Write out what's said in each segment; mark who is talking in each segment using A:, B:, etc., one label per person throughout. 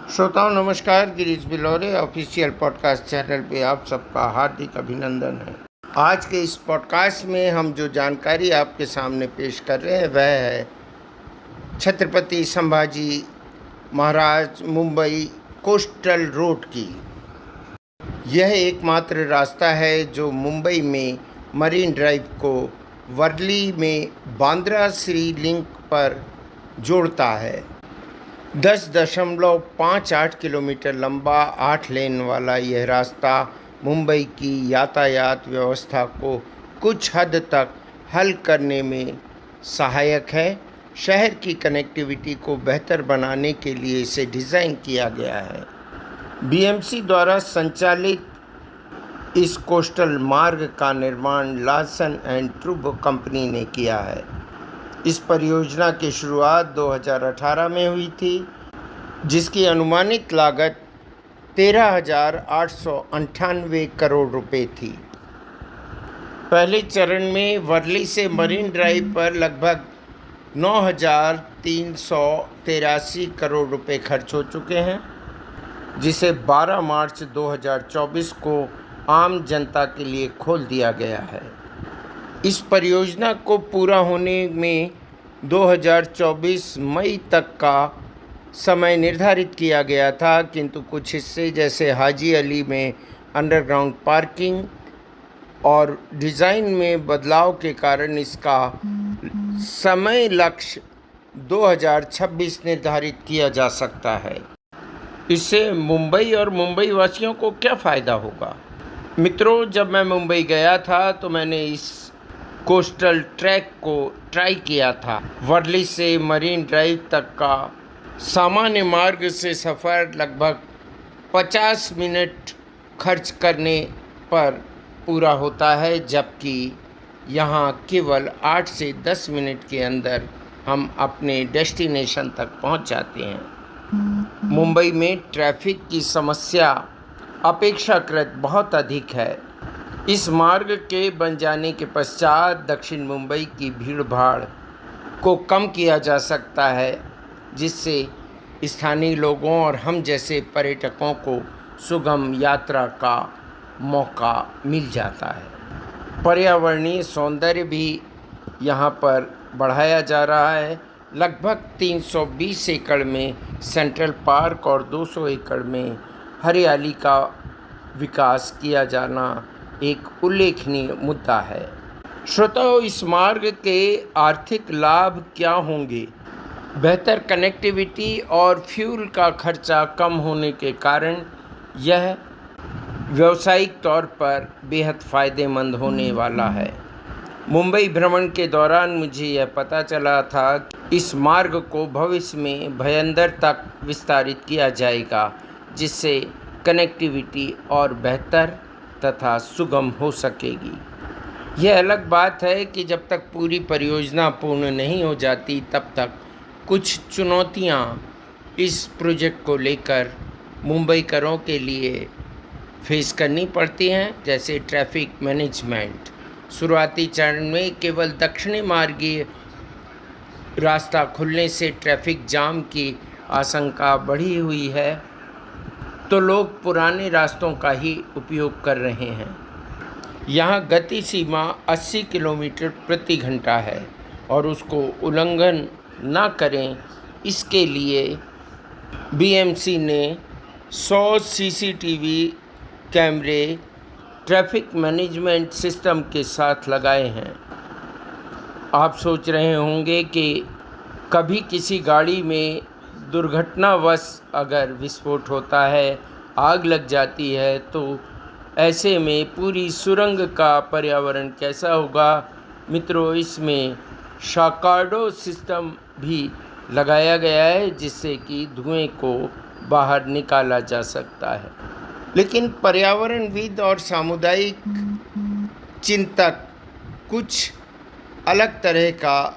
A: श्रोताओं नमस्कार। Girish बिलौरे official podcast channel पे आप सबका हार्दिक अभिनंदन है। आज के इस पॉडकास्ट में हम जो जानकारी आपके सामने पेश कर रहे हैं वह है छत्रपति संभाजी महाराज मुंबई कोस्टल रोड की। यह एकमात्र रास्ता है जो मुंबई में मरीन ड्राइव को वर्ली में बांद्रा श्री लिंक पर जोड़ता है। 10.58 किलोमीटर लंबा 8 लेन वाला यह रास्ता मुंबई की यातायात व्यवस्था को कुछ हद तक हल करने में सहायक है। शहर की कनेक्टिविटी को बेहतर बनाने के लिए इसे डिज़ाइन किया गया है। बीएमसी द्वारा संचालित इस कोस्टल मार्ग का निर्माण लार्सन एंड टुब्रो कंपनी ने किया है। इस परियोजना की शुरुआत 2018 में हुई थी, जिसकी अनुमानित लागत 13,898 करोड़ रुपए थी। पहले चरण में वर्ली से मरीन ड्राइव पर लगभग 9,383 करोड़ रुपए खर्च हो चुके हैं, जिसे 12 मार्च 2024 को आम जनता के लिए खोल दिया गया है। इस परियोजना को पूरा होने में 2024 मई तक का समय निर्धारित किया गया था, किंतु कुछ हिस्से जैसे हाजी अली में अंडरग्राउंड पार्किंग और डिज़ाइन में बदलाव के कारण इसका समय लक्ष्य 2026 निर्धारित किया जा सकता है। इससे मुंबई और मुंबई वासियों को क्या फ़ायदा होगा? मित्रों, जब मैं मुंबई गया था तो मैंने इस कोस्टल ट्रैक को ट्राई किया था। वर्ली से मरीन ड्राइव तक का सामान्य मार्ग से सफ़र लगभग 50 मिनट खर्च करने पर पूरा होता है, जबकि यहाँ केवल 8 से 10 मिनट के अंदर हम अपने डेस्टिनेशन तक पहुँच जाते हैं। मुंबई में ट्रैफिक की समस्या अपेक्षाकृत बहुत अधिक है। इस मार्ग के बन जाने के पश्चात दक्षिण मुंबई की भीड़-भाड़ को कम किया जा सकता है, जिससे स्थानीय लोगों और हम जैसे पर्यटकों को सुगम यात्रा का मौका मिल जाता है। पर्यावरणीय सौंदर्य भी यहाँ पर बढ़ाया जा रहा है। लगभग 320 एकड़ में सेंट्रल पार्क और 200 एकड़ में हरियाली का विकास किया जाना एक उल्लेखनीय मुद्दा है। श्रोताओं, इस मार्ग के आर्थिक लाभ क्या होंगे? बेहतर कनेक्टिविटी और फ्यूल का खर्चा कम होने के कारण यह व्यावसायिक तौर पर बेहद फ़ायदेमंद होने वाला है। मुंबई भ्रमण के दौरान मुझे यह पता चला था कि इस मार्ग को भविष्य में भयंदर तक विस्तारित किया जाएगा, जिससे कनेक्टिविटी और बेहतर तथा सुगम हो सकेगी। यह अलग बात है कि जब तक पूरी परियोजना पूर्ण नहीं हो जाती तब तक कुछ चुनौतियां इस प्रोजेक्ट को लेकर मुंबईकरों के लिए फेस करनी पड़ती हैं, जैसे ट्रैफिक मैनेजमेंट। शुरुआती चरण में केवल दक्षिणी मार्गीय रास्ता खुलने से ट्रैफिक जाम की आशंका बढ़ी हुई है, तो लोग पुराने रास्तों का ही उपयोग कर रहे हैं। यहाँ गति सीमा 80 किलोमीटर प्रति घंटा है और उसको उल्लंघन न करें, इसके लिए बीएमसी ने 100 सीसीटीवी कैमरे ट्रैफिक मैनेजमेंट सिस्टम के साथ लगाए हैं। आप सोच रहे होंगे कि कभी किसी गाड़ी में दुर्घटनावश अगर विस्फोट होता है, आग लग जाती है, तो ऐसे में पूरी सुरंग का पर्यावरण कैसा होगा? मित्रों, इसमें शॉकार्डो सिस्टम भी लगाया गया है, जिससे कि धुएं को बाहर निकाला जा सकता है। लेकिन पर्यावरणविद और सामुदायिक चिंतक कुछ अलग तरह का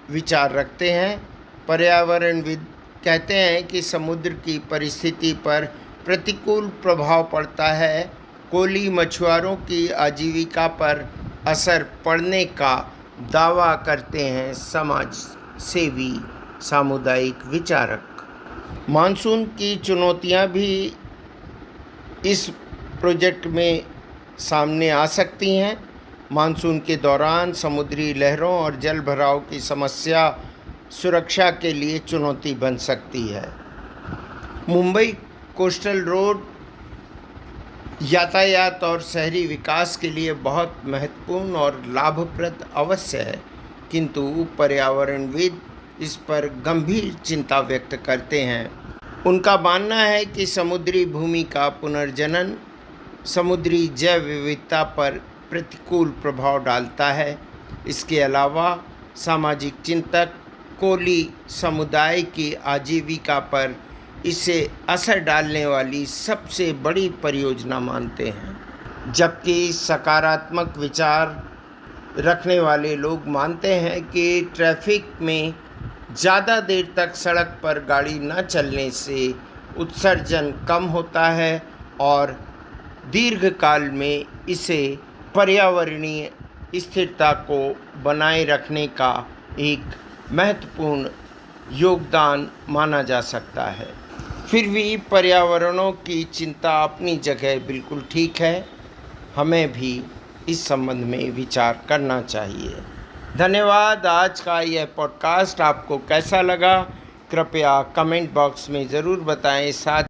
A: विचार रखते हैं। पर्यावरणविद कहते हैं कि समुद्र की परिस्थिति पर प्रतिकूल प्रभाव पड़ता है। कोली मछुआरों की आजीविका पर असर पड़ने का दावा करते हैं समाज सेवी सामुदायिक विचारक। मानसून की चुनौतियां भी इस प्रोजेक्ट में सामने आ सकती हैं। मानसून के दौरान समुद्री लहरों और जल भराव की समस्या सुरक्षा के लिए चुनौती बन सकती है। मुंबई कोस्टल रोड यातायात और शहरी विकास के लिए बहुत महत्वपूर्ण और लाभप्रद अवश्य है, किंतु पर्यावरणविद इस पर गंभीर चिंता व्यक्त करते हैं। उनका मानना है कि समुद्री भूमि का पुनर्जनन समुद्री जैव विविधता पर प्रतिकूल प्रभाव डालता है। इसके अलावा सामाजिक चिंतक कोली समुदाय की आजीविका पर इसे असर डालने वाली सबसे बड़ी परियोजना मानते हैं, जबकि सकारात्मक विचार रखने वाले लोग मानते हैं कि ट्रैफिक में ज़्यादा देर तक सड़क पर गाड़ी न चलने से उत्सर्जन कम होता है और दीर्घकाल में इसे पर्यावरणीय स्थिरता को बनाए रखने का एक महत्वपूर्ण योगदान माना जा सकता है। फिर भी पर्यावरणों की चिंता अपनी जगह बिल्कुल ठीक है। हमें भी इस संबंध में विचार करना चाहिए। धन्यवाद। आज का यह पॉडकास्ट आपको कैसा लगा, कृपया कमेंट बॉक्स में ज़रूर बताएं। साथ